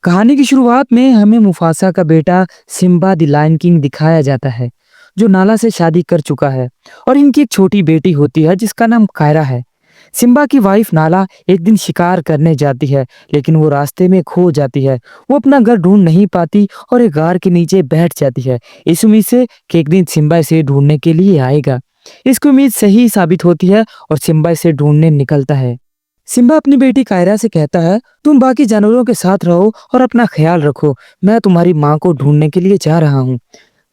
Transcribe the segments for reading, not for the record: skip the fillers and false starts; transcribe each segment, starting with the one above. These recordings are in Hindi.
कहानी की शुरुआत में हमें मुफासा का बेटा सिम्बा द लायन किंग दिखाया जाता है, जो नाला से शादी कर चुका है और इनकी एक छोटी बेटी होती है जिसका नाम कायरा है। सिम्बा की वाइफ नाला एक दिन शिकार करने जाती है, लेकिन वो रास्ते में खो जाती है। वो अपना घर ढूंढ नहीं पाती और एक गार के नीचे बैठ जाती है, इस उम्मीद से कि एक दिन सिम्बा इसे ढूंढने के लिए आएगा। इसकी उम्मीद सही साबित होती है और सिम्बा इसे ढूंढने निकलता है। सिम्बा अपनी बेटी कायरा से कहता है, तुम बाकी जानवरों के साथ रहो और अपना ख्याल रखो। मैं तुम्हारी माँ को ढूंढने के लिए जा रहा हूँ।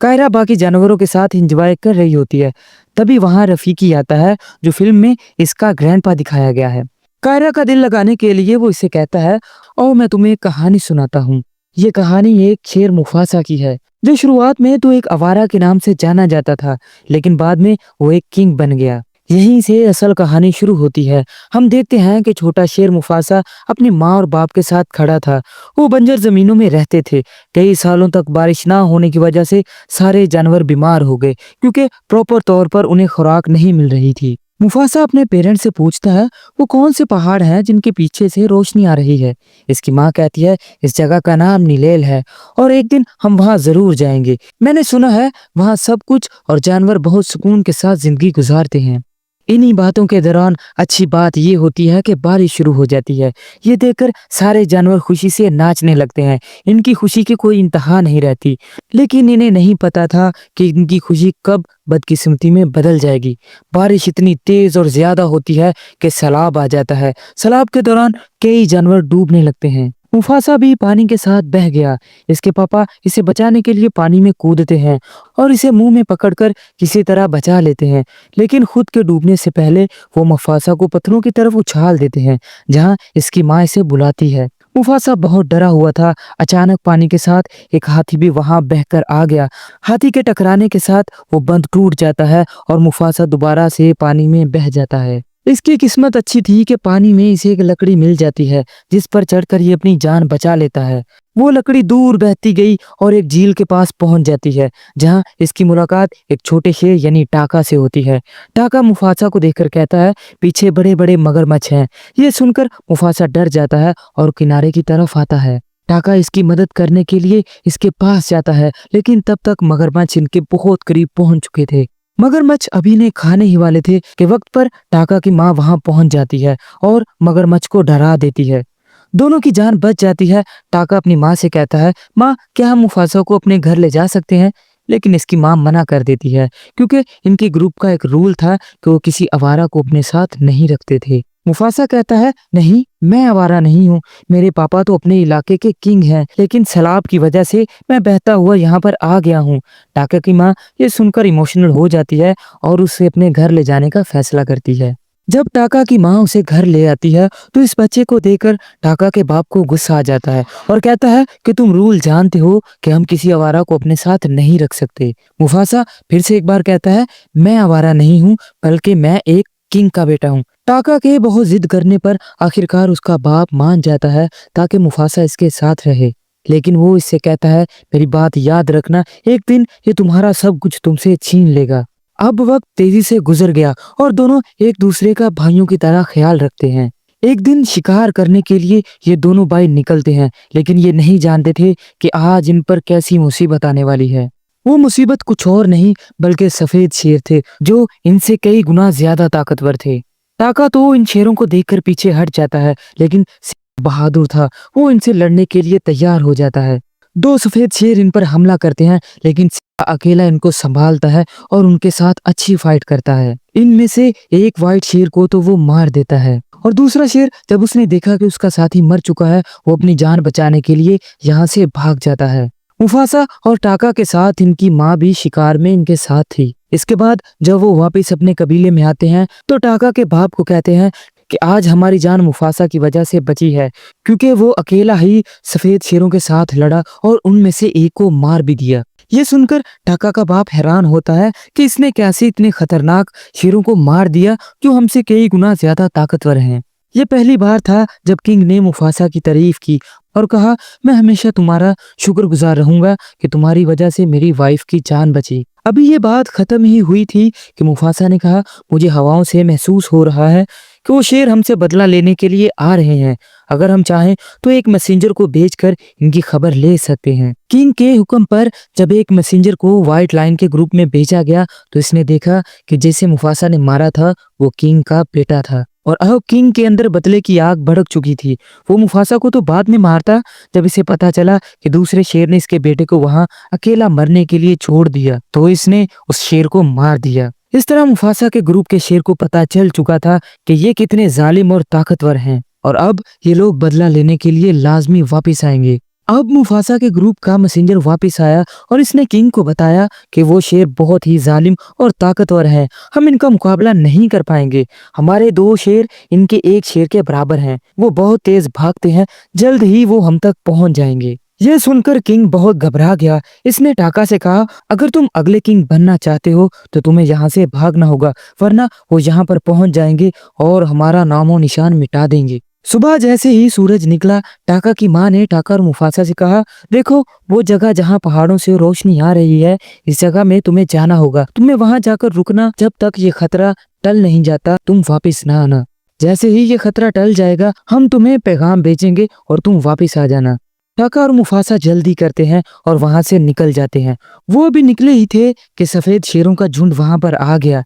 कायरा बाकी जानवरों के साथ एंजॉय कर रही होती है। तभी वहां रफीकी आता है, जो फिल्म में इसका ग्रैंडपा दिखाया गया है। कायरा का दिल लगाने के लिए वो इसे कहता है, और मैं तुम्हें एक कहानी सुनाता हूँ। ये कहानी एक शेर मुफासा की है, जो शुरुआत में तो एक आवारा के नाम से जाना जाता था, लेकिन बाद में वो एक किंग बन गया। यहीं से असल कहानी शुरू होती है। हम देखते हैं कि छोटा शेर मुफासा अपनी माँ और बाप के साथ खड़ा था। वो बंजर जमीनों में रहते थे। कई सालों तक बारिश ना होने की वजह से सारे जानवर बीमार हो गए, क्योंकि प्रॉपर तौर पर उन्हें खुराक नहीं मिल रही थी। मुफासा अपने पेरेंट्स से पूछता है, वो कौन से पहाड़ हैं जिनके पीछे से रोशनी आ रही है। इसकी माँ कहती है, इस जगह का नाम नीलेल है और एक दिन हम वहाँ जरूर जाएंगे। मैंने सुना है वहाँ सब कुछ और जानवर बहुत सुकून के साथ जिंदगी गुजारते हैं। इन्हीं बातों के दौरान अच्छी बात ये होती है कि बारिश शुरू हो जाती है। ये देखकर सारे जानवर खुशी से नाचने लगते हैं। इनकी खुशी की कोई इंतहा नहीं रहती, लेकिन इन्हें नहीं पता था कि इनकी खुशी कब बदकिस्मती में बदल जाएगी। बारिश इतनी तेज और ज्यादा होती है कि सैलाब आ जाता है। सैलाब के दौरान कई जानवर डूबने लगते हैं। मुफासा भी पानी के साथ बह गया। इसके पापा इसे बचाने के लिए पानी में कूदते हैं और इसे मुंह में पकड़कर किसी तरह बचा लेते हैं, लेकिन खुद के डूबने से पहले वो मुफासा को पत्थरों की तरफ उछाल देते हैं, जहां इसकी माँ इसे बुलाती है। मुफासा बहुत डरा हुआ था। अचानक पानी के साथ एक हाथी भी वहां बहकर आ गया। हाथी के टकराने के साथ वो बंध टूट जाता है और मुफासा दोबारा से पानी में बह जाता है। इसकी किस्मत अच्छी थी कि पानी में इसे एक लकड़ी मिल जाती है, जिस पर चढ़कर ये अपनी जान बचा लेता है। वो लकड़ी दूर बहती गई और एक झील के पास पहुंच जाती है, जहां इसकी मुलाकात एक छोटे शेर यानी टाका से होती है। टाका मुफासा को देखकर कहता है, पीछे बड़े बड़े मगरमच्छ हैं। ये सुनकर मुफासा डर जाता है और किनारे की तरफ आता है। टाका इसकी मदद करने के लिए इसके पास जाता है, लेकिन तब तक मगरमच्छ इनके बहुत करीब पहुंच चुके थे। मगरमच्छ अभी ने खाने ही वाले थे कि वक्त पर टाका की माँ वहां पहुंच जाती है और मगरमच्छ को डरा देती है। दोनों की जान बच जाती है। टाका अपनी माँ से कहता है, माँ क्या हम मुफासा को अपने घर ले जा सकते हैं? लेकिन इसकी माँ मना कर देती है, क्योंकि इनके ग्रुप का एक रूल था कि वो किसी आवारा को अपने साथ नहीं रखते थे। मुफासा कहता है, नहीं, मैं आवारा नहीं हूँ। मेरे पापा तो अपने इलाके के किंग हैं, लेकिन सैलाब की वजह से मैं बहता हुआ यहाँ पर आ गया हूँ। टाका की माँ ये सुनकर इमोशनल हो जाती है और उसे अपने घर ले जाने का फैसला करती है। जब टाका की माँ उसे घर ले आती है, तो इस बच्चे को देखकर टाका के बाप को गुस्सा आ जाता है और कहता है कि तुम रूल जानते हो कि हम किसी आवारा को अपने साथ नहीं रख सकते। मुफासा फिर से एक बार कहता है, मैं आवारा नहीं हूँ, बल्कि मैं एक किंग का बेटा हूँ। टाका के बहुत जिद करने पर आखिरकार उसका बाप मान जाता है, ताकि मुफासा इसके साथ रहे। लेकिन वो इससे कहता है, मेरी बात याद रखना, एक दिन ये तुम्हारा सब कुछ तुमसे छीन लेगा। अब वक्त तेजी से गुजर गया और दोनों एक दूसरे का भाइयों की तरह ख्याल रखते हैं। एक दिन शिकार करने के लिए ये दोनों भाई निकलते हैं, लेकिन ये नहीं जानते थे कि आज इन पर कैसी मुसीबत आने वाली है। वो मुसीबत कुछ और नहीं बल्कि सफेद शेर थे, जो इनसे कई गुना ज्यादा ताकतवर थे। टाका तो इन शेरों को देखकर पीछे हट जाता है, लेकिन शेर बहादुर था। वो इनसे लड़ने के लिए तैयार हो जाता है। दो सफेद शेर इन पर हमला करते हैं, लेकिन शेर अकेला इनको संभालता है और उनके साथ अच्छी फाइट करता है। इनमें से एक व्हाइट शेर को तो वो मार देता है और दूसरा शेर जब उसने देखा कि उसका साथी मर चुका है, वो अपनी जान बचाने के लिए यहाँ से भाग जाता है। मुफासा और टाका के साथ इनकी माँ भी शिकार में इनके साथ थी। इसके बाद जब वो वापस अपने कबीले में आते हैं, तो टाका के बाप को कहते हैं कि आज हमारी जान मुफासा की वजह से बची है, क्योंकि वो अकेला ही सफेद शेरों के साथ लड़ा और उनमें से एक को मार भी दिया। ये सुनकर टाका का बाप हैरान होता है कि इसने कैसे इतने खतरनाक शेरों को मार दिया, जो हमसे कई गुना ज्यादा ताकतवर हैं। ये पहली बार था जब किंग ने मुफासा की तारीफ की और कहा, मैं हमेशा तुम्हारा शुक्रगुजार रहूंगा कि तुम्हारी वजह से मेरी वाइफ की जान बची। अभी ये बात खत्म ही हुई थी कि मुफासा ने कहा, मुझे हवाओं से महसूस हो रहा है कि वो शेर हमसे बदला लेने के लिए आ रहे हैं। अगर हम चाहें तो एक मैसेंजर को भेजकर इनकी खबर ले सकते हैं। किंग के हुक्म पर जब एक मैसेंजर को व्हाइट लायन के ग्रुप में भेजा गया तो इसने देखा कि जैसे मुफासा ने मारा था वो किंग का बेटा था और अब किंग के अंदर बदले की आग भड़क चुकी थी। वो मुफासा को तो बाद में मारता जब इसे पता चला कि दूसरे शेर ने इसके बेटे को वहां अकेला मरने के लिए छोड़ दिया, तो इसने उस शेर को मार दिया। इस तरह मुफासा के ग्रुप के शेर को पता चल चुका था कि ये कितने जालिम और ताकतवर हैं और अब ये लोग बदला लेने के लिए लाजमी वापस आएंगे। अब मुफासा के ग्रुप का मैसेंजर वापस आया और इसने किंग को बताया कि वो शेर बहुत ही जालिम और ताकतवर है, हम इनका मुकाबला नहीं कर पाएंगे। हमारे 2 शेर इनके 1 शेर के बराबर हैं, वो बहुत तेज भागते हैं, जल्द ही वो हम तक पहुंच जाएंगे। यह सुनकर किंग बहुत घबरा गया। इसने टाका से कहा, अगर तुम अगले किंग बनना चाहते हो तो तुम्हें यहाँ से भागना होगा, वरना वो यहाँ पर पहुंच जाएंगे और हमारा नामो निशान मिटा देंगे। सुबह जैसे ही सूरज निकला, टाका की माँ ने टाका और मुफासा से कहा, देखो वो जगह जहाँ पहाड़ों से रोशनी आ रही है, इस जगह में तुम्हें जाना होगा। तुम्हें वहां जाकर रुकना, जब तक ये खतरा टल नहीं जाता तुम वापस ना आना। जैसे ही ये खतरा टल जाएगा हम तुम्हें पैगाम भेजेंगे और तुम वापस आ जाना। टाका और मुफासा जल्दी करते हैं और वहां से निकल जाते हैं। वो अभी निकले ही थे कि सफेद शेरों का झुंड वहां पर आ गया।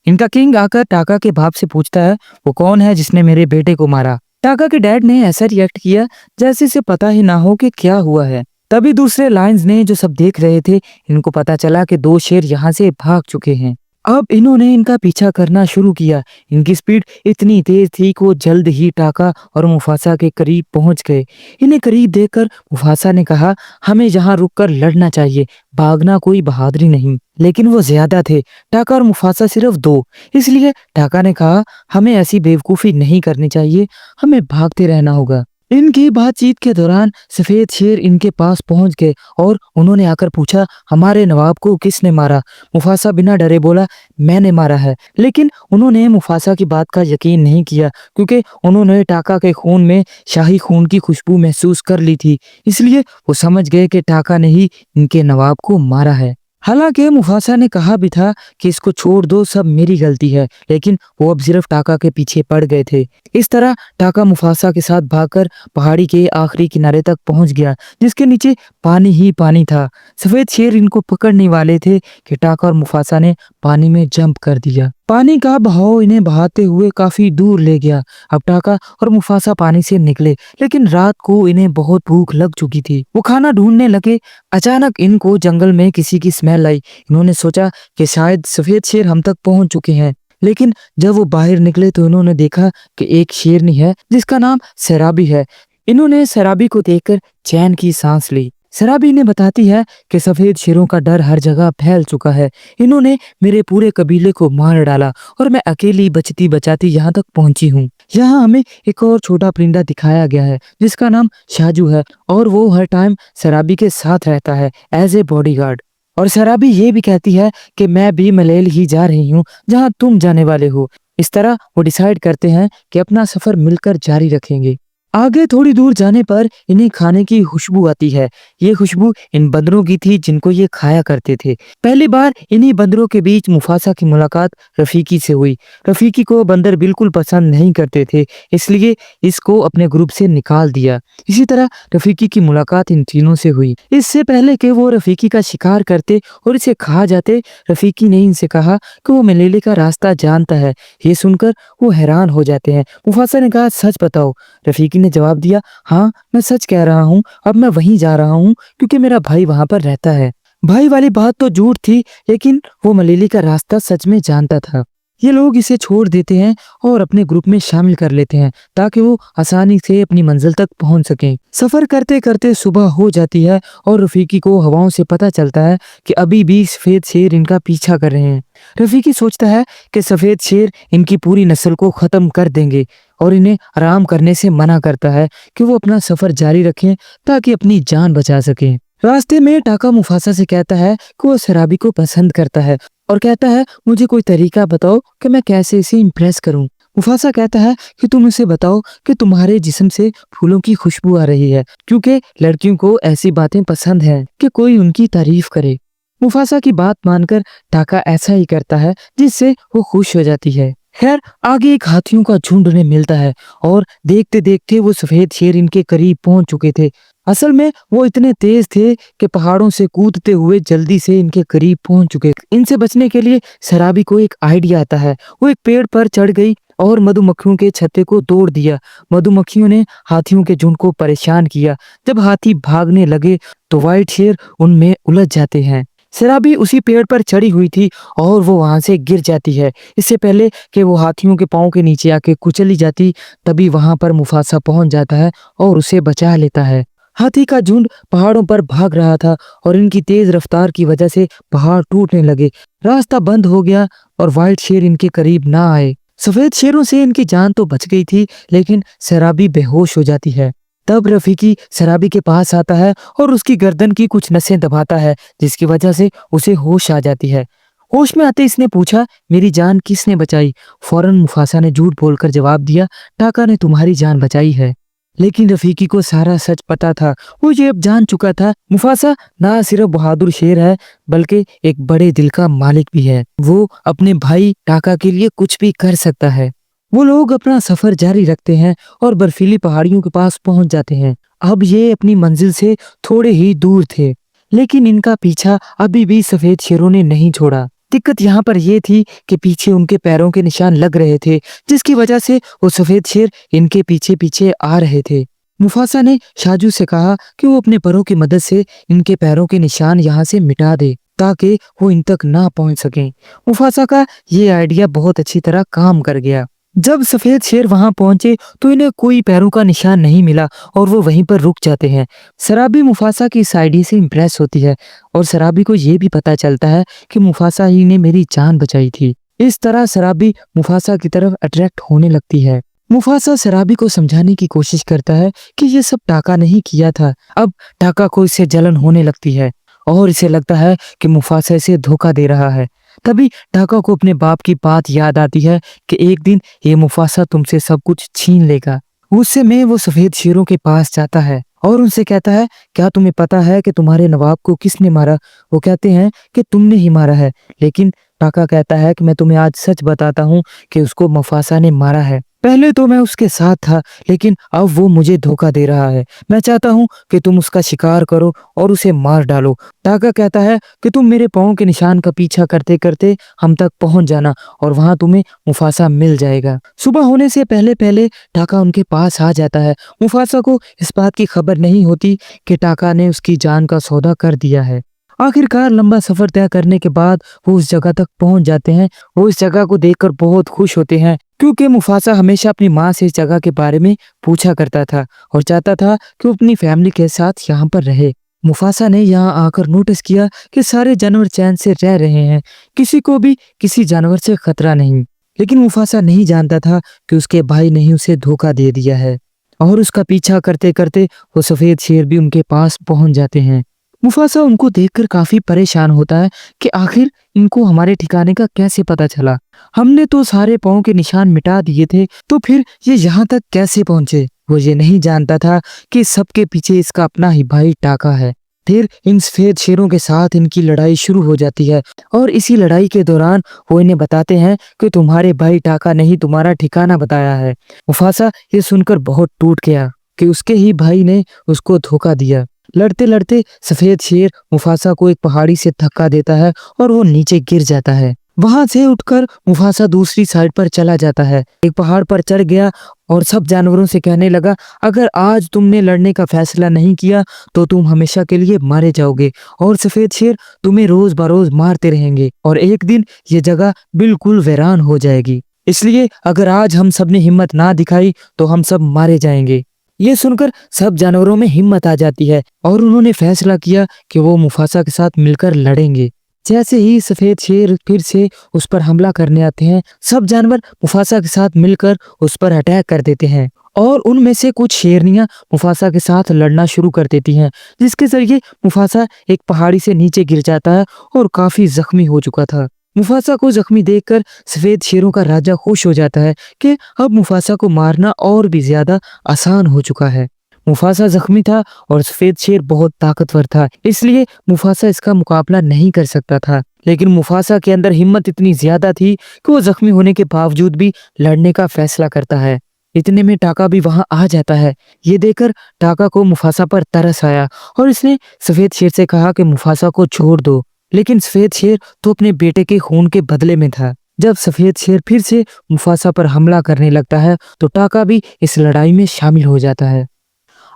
इनका किंग आकर टाका के बाप से पूछता है, वो कौन है जिसने मेरे बेटे को मारा। टाका के डैड ने ऐसा रिएक्ट किया जैसे इसे पता ही ना हो कि क्या हुआ है। तभी दूसरे लायंस ने जो सब देख रहे थे, इनको पता चला कि 2 शेर यहाँ से भाग चुके हैं। अब इन्होंने इनका पीछा करना शुरू किया। इनकी स्पीड इतनी तेज थी कि वो जल्द ही टाका और मुफासा के करीब पहुंच गए। इन्हें करीब देखकर मुफासा ने कहा, हमें यहाँ रुककर लड़ना चाहिए, भागना कोई बहादुरी नहीं। लेकिन वो ज्यादा थे, टाका और मुफासा सिर्फ 2। इसलिए टाका ने कहा, हमें ऐसी बेवकूफी नहीं करनी चाहिए, हमें भागते रहना होगा। इनकी बातचीत के दौरान सफेद शेर इनके पास पहुंच गए और उन्होंने आकर पूछा, हमारे नवाब को किसने मारा। मुफासा बिना डरे बोला, मैंने मारा है। लेकिन उन्होंने मुफासा की बात का यकीन नहीं किया क्योंकि उन्होंने टाका के खून में शाही खून की खुशबू महसूस कर ली थी। इसलिए वो समझ गए कि टाका ने ही इनके नवाब को मारा है। हालांकि मुफासा ने कहा भी था कि इसको छोड़ दो, सब मेरी गलती है, लेकिन वो अब सिर्फ टाका के पीछे पड़ गए थे। इस तरह टाका मुफासा के साथ भागकर पहाड़ी के आखिरी किनारे तक पहुंच गया जिसके नीचे पानी ही पानी था। सफेद शेर इनको पकड़ने वाले थे कि टाका और मुफासा ने पानी में जंप कर दिया। पानी का बहाव इन्हें बहाते हुए काफी दूर ले गया। अब टाका और मुफासा पानी से निकले, लेकिन रात को इन्हें बहुत भूख लग चुकी थी। वो खाना ढूंढने लगे। अचानक इनको जंगल में किसी की स्मेल आई। इन्होंने सोचा कि शायद सफेद शेर हम तक पहुंच चुके हैं, लेकिन जब वो बाहर निकले तो इन्होंने देखा कि एक शेरनी है जिसका नाम सैराबी है। इन्होंने सैराबी को देखकर चैन की सांस ली। सैराबी ने बताती है कि सफेद शेरों का डर हर जगह फैल चुका है। इन्होंने मेरे पूरे कबीले को मार डाला और मैं अकेली बचती बचाती यहाँ तक पहुंची हूँ। यहाँ हमें एक और छोटा परिंदा दिखाया गया है जिसका नाम शाजू है और वो हर टाइम सैराबी के साथ रहता है एज ए बॉडीगार्ड। और सैराबी ये भी कहती है कि मैं भी मलेल ही जा रही हूँ जहाँ तुम जाने वाले हो। इस तरह वो डिसाइड करते हैं कि अपना सफर मिलकर जारी रखेंगे। आगे थोड़ी दूर जाने पर इन्हें खाने की खुशबू आती है। ये खुशबू इन बंदरों की थी जिनको ये खाया करते थे। पहली बार इन्हीं बंदरों के बीच मुफासा की मुलाकात रफीकी से हुई। रफीकी को बंदर बिल्कुल पसंद नहीं करते थे, इसलिए इसको अपने ग्रुप से निकाल दिया। इसी तरह रफीकी की मुलाकात इन तीनों से हुई। इससे पहले कि वो रफीकी का शिकार करते और इसे खा जाते, रफीकी ने इनसे कहा कि वो मलेले का रास्ता जानता है। ये सुनकर वो हैरान हो जाते हैं। मुफासा ने कहा, सच बताओ। रफीकी ने जवाब दिया, हाँ मैं सच कह रहा हूँ, अब मैं वहीं जा रहा हूँ क्योंकि मेरा भाई वहां पर रहता है। भाई वाली बात तो झूठ थी, लेकिन वो मलेली का रास्ता सच में जानता था। ये लोग इसे छोड़ देते हैं और अपने ग्रुप में शामिल कर लेते हैं ताकि वो आसानी से अपनी मंजिल तक पहुंच सकें। सफर करते करते सुबह हो जाती है और रफीकी को हवाओं से पता चलता है कि अभी भी सफेद शेर इनका पीछा कर रहे हैं। रफीकी सोचता है कि सफेद शेर इनकी पूरी नस्ल को खत्म कर देंगे और इन्हें आराम करने से मना करता है कि वो अपना सफर जारी रखें ताकि अपनी जान बचा सकें। रास्ते में टाका मुफासा से कहता है कि वो सैराबी को पसंद करता है और कहता है, मुझे कोई तरीका बताओ कि मैं कैसे इसे इम्प्रेस करूं। मुफासा कहता है कि तुम इसे बताओ कि तुम्हारे जिस्म से फूलों की खुशबू आ रही है, क्योंकि लड़कियों को ऐसी बातें पसंद हैं कि कोई उनकी तारीफ करे। मुफासा की बात मानकर टाका ऐसा ही करता है जिससे वो खुश हो जाती है। खैर आगे एक हाथियों का झुंड उन्हें मिलता है और देखते देखते वो सफेद शेर इनके करीब पहुंच चुके थे। असल में वो इतने तेज थे कि पहाड़ों से कूदते हुए जल्दी से इनके करीब पहुंच चुके। इनसे बचने के लिए शराबी को एक आइडिया आता है। वो एक पेड़ पर चढ़ गई और मधुमक्खियों के छत्ते को तोड़ दिया। मधुमक्खियों ने हाथियों के झुंड को परेशान किया। जब हाथी भागने लगे तो व्हाइट शेर उनमें उलझ जाते हैं। शराबी उसी पेड़ पर चढ़ी हुई थी और वो वहां से गिर जाती है। इससे पहले कि वो हाथियों के पांव के नीचे आके कुचली जाती, तभी वहां पर मुफासा पहुंच जाता है और उसे बचा लेता है। हाथी का झुंड पहाड़ों पर भाग रहा था और इनकी तेज रफ्तार की वजह से पहाड़ टूटने लगे। रास्ता बंद हो गया और व्हाइट शेर इनके करीब ना आए। सफेद शेरों से इनकी जान तो बच गई थी, लेकिन शराबी बेहोश हो जाती है। तब रफीकी शराबी के पास आता है और उसकी गर्दन की कुछ नसें दबाता है, जिसकी वजह से उसे होश आ जाती है। होश में आते इसने पूछा, मेरी जान किसने बचाई? फौरन मुफासा ने झूठ बोलकर जवाब दिया, टाका ने तुम्हारी जान बचाई है। लेकिन रफीकी को सारा सच पता था। वो ये अब जान चुका था, मुफासा ना सिर्फ बहादुर शेर है बल्कि एक बड़े दिल का मालिक भी है। वो अपने भाई टाका के लिए कुछ भी कर सकता है। वो लोग अपना सफर जारी रखते हैं और बर्फीली पहाड़ियों के पास पहुंच जाते हैं। अब ये अपनी मंजिल से थोड़े ही दूर थे, लेकिन इनका पीछा अभी भी सफेद शेरों ने नहीं छोड़ा। दिक्कत यहाँ पर यह थी कि पीछे उनके पैरों के निशान लग रहे थे, जिसकी वजह से वो सफेद शेर इनके पीछे पीछे आ रहे थे। मुफासा ने शाजू से कहा कि वो अपने परों की मदद से इनके पैरों के निशान यहाँ से मिटा दे, ताकि वो इन तक ना पहुंच सकें। मुफासा का ये आइडिया बहुत अच्छी तरह काम कर गया। जब सफेद शेर वहां पहुंचे तो इन्हें कोई पैरों का निशान नहीं मिला और वो वहीं पर रुक जाते हैं। शराबी मुफासा की इस आइडिया से इम्प्रेस होती है और शराबी को ये भी पता चलता है कि मुफासा ही ने मेरी जान बचाई थी। इस तरह शराबी मुफासा की तरफ अट्रैक्ट होने लगती है। मुफासा शराबी को समझाने की कोशिश करता है कि ये सब टाका ने ही किया था। अब टाका को इससे जलन होने लगती है और इसे लगता है कि मुफासा इसे धोखा दे रहा है। तभी टाका को अपने बाप की बात याद आती है कि एक दिन ये मुफासा तुमसे सब कुछ छीन लेगा। उससे में वो सफेद शेरों के पास जाता है और उनसे कहता है, क्या तुम्हें पता है कि तुम्हारे नवाब को किसने मारा? वो कहते हैं कि तुमने ही मारा है। लेकिन टाका कहता है कि मैं तुम्हें आज सच बताता हूँ कि उसको मुफासा ने मारा है। पहले तो मैं उसके साथ था, लेकिन अब वो मुझे धोखा दे रहा है। मैं चाहता हूँ कि तुम उसका शिकार करो और उसे मार डालो। टाका कहता है कि तुम मेरे पाँव के निशान का पीछा करते करते हम तक पहुंच जाना और वहां तुम्हें मुफासा मिल जाएगा। सुबह होने से पहले पहले टाका उनके पास आ जाता है। मुफासा को इस बात की खबर नहीं होती कि टाका ने उसकी जान का सौदा कर दिया है। आखिरकार लंबा सफर तय करने के बाद वो उस जगह तक पहुंच जाते हैं। वो इस जगह को देखकर बहुत खुश होते हैं, क्योंकि मुफासा हमेशा अपनी माँ से इस जगह के बारे में पूछा करता था और चाहता था कि वो अपनी फैमिली के साथ यहाँ पर रहे। मुफासा ने यहाँ आकर नोटिस किया कि सारे जानवर चैन से रह रहे हैं, किसी को भी किसी जानवर से खतरा नहीं। लेकिन मुफासा नहीं जानता था कि उसके भाई ने ही उसे धोखा दे दिया है और उसका पीछा करते करते वो सफेद शेर भी उनके पास पहुंच जाते हैं। मुफासा उनको देखकर काफी परेशान होता है कि आखिर इनको हमारे ठिकाने का कैसे पता चला? हमने तो सारे पाँव के निशान मिटा दिए थे, तो फिर ये यहाँ तक कैसे पहुंचे? वो ये नहीं जानता था कि सबके पीछे इसका अपना ही भाई टाका है। फिर इन सफेद शेरों के साथ इनकी लड़ाई शुरू हो जाती है और इसी लड़ाई के दौरान वो इन्हें बताते हैं कि तुम्हारे भाई टाका ने ही तुम्हारा ठिकाना बताया है। मुफासा ये सुनकर बहुत टूट गया कि उसके ही भाई ने उसको धोखा दिया। लड़ते लड़ते सफेद शेर मुफासा को एक पहाड़ी से धक्का देता है और वो नीचे गिर जाता है। वहां से उठकर मुफासा दूसरी साइड पर चला जाता है। एक पहाड़ पर चढ़ गया और सब जानवरों से कहने लगा, अगर आज तुमने लड़ने का फैसला नहीं किया तो तुम हमेशा के लिए मारे जाओगे और सफेद शेर तुम्हें रोज बरोज मारते रहेंगे और एक दिन ये जगह बिल्कुल वीरान हो जाएगी। इसलिए अगर आज हम सब ने हिम्मत ना दिखाई तो हम सब मारे जाएंगे। ये सुनकर सब जानवरों में हिम्मत आ जाती है और उन्होंने फैसला किया कि वो मुफासा के साथ मिलकर लड़ेंगे। जैसे ही सफेद शेर फिर से उस पर हमला करने आते हैं, सब जानवर मुफासा के साथ मिलकर उस पर अटैक कर देते हैं और उनमें से कुछ शेरनियां मुफासा के साथ लड़ना शुरू कर देती हैं, जिसके जरिए मुफासा एक पहाड़ी से नीचे गिर जाता है और काफी जख्मी हो चुका था। मुफासा को जख्मी देखकर सफेद शेरों का राजा खुश हो जाता है कि अब मुफासा को मारना और भी ज्यादा आसान हो चुका है। मुफासा जख्मी था और सफेद शेर बहुत ताकतवर था, इसलिए मुफासा इसका मुकाबला नहीं कर सकता था। लेकिन मुफासा के अंदर हिम्मत इतनी ज्यादा थी कि वो जख्मी होने के बावजूद भी लड़ने का फैसला करता है। इतने में टाका भी वहां आ जाता है। ये देखकर टाका को मुफासा पर तरस आया और इसने सफेद शेर से कहा कि मुफासा को छोड़ दो। लेकिन सफेद शेर तो अपने बेटे के खून के बदले में था। जब सफेद शेर फिर से मुफासा पर हमला करने लगता है तो टाका भी इस लड़ाई में शामिल हो जाता है।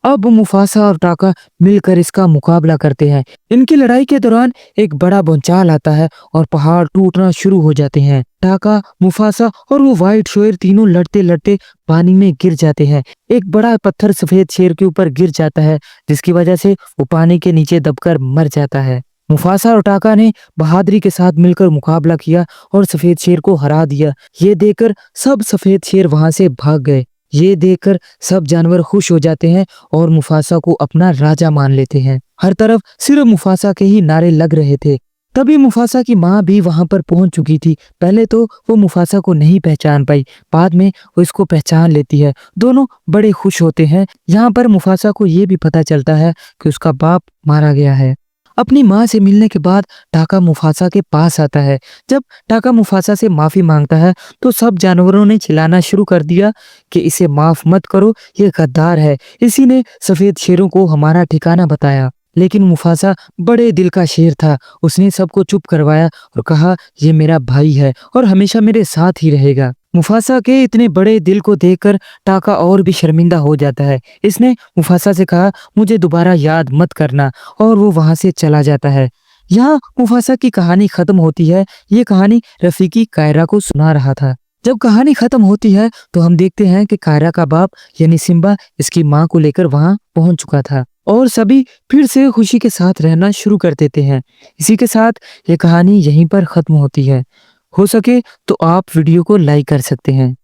अब मुफासा और टाका मिलकर इसका मुकाबला करते हैं। इनकी लड़ाई के दौरान एक बड़ा भूचाल आता है और पहाड़ टूटना शुरू हो जाते हैं। टाका, मुफासा और वो व्हाइट शेर तीनों लड़ते लड़ते पानी में गिर जाते हैं। एक बड़ा पत्थर सफेद शेर के ऊपर गिर जाता है, जिसकी वजह से वो पानी के नीचे दबकर मर जाता है। मुफासा और टाका ने बहादुरी के साथ मिलकर मुकाबला किया और सफेद शेर को हरा दिया। ये देखकर सब सफेद शेर वहां से भाग गए। ये देखकर सब जानवर खुश हो जाते हैं और मुफासा को अपना राजा मान लेते हैं। हर तरफ सिर्फ मुफासा के ही नारे लग रहे थे। तभी मुफासा की माँ भी वहां पर पहुंच चुकी थी। पहले तो वो मुफासा को नहीं पहचान पाई, बाद में वो इसको पहचान लेती है। दोनों बड़े खुश होते हैं। यहाँ पर मुफासा को ये भी पता चलता है कि उसका बाप मारा गया है। अपनी माँ से मिलने के बाद टाका मुफासा के पास आता है। जब टाका मुफासा से माफी मांगता है तो सब जानवरों ने चिल्लाना शुरू कर दिया कि इसे माफ मत करो, ये गद्दार है, इसी ने सफेद शेरों को हमारा ठिकाना बताया। लेकिन मुफासा बड़े दिल का शेर था। उसने सबको चुप करवाया और कहा, ये मेरा भाई है और हमेशा मेरे साथ ही रहेगा। मुफासा के इतने बड़े दिल को देखकर टाका और भी शर्मिंदा हो जाता है। इसने मुफासा से कहा, मुझे दोबारा याद मत करना, और वो वहां से चला जाता है। यहाँ मुफासा की कहानी खत्म होती है। ये कहानी रफीकी कायरा को सुना रहा था। जब कहानी खत्म होती है तो हम देखते हैं कि कायरा का बाप यानी सिम्बा इसकी माँ को लेकर वहां पहुंच चुका था और सभी फिर से खुशी के साथ रहना शुरू कर देते हैं। इसी के साथ ये कहानी यहीं पर खत्म होती है। हो सके तो आप वीडियो को लाइक कर सकते हैं।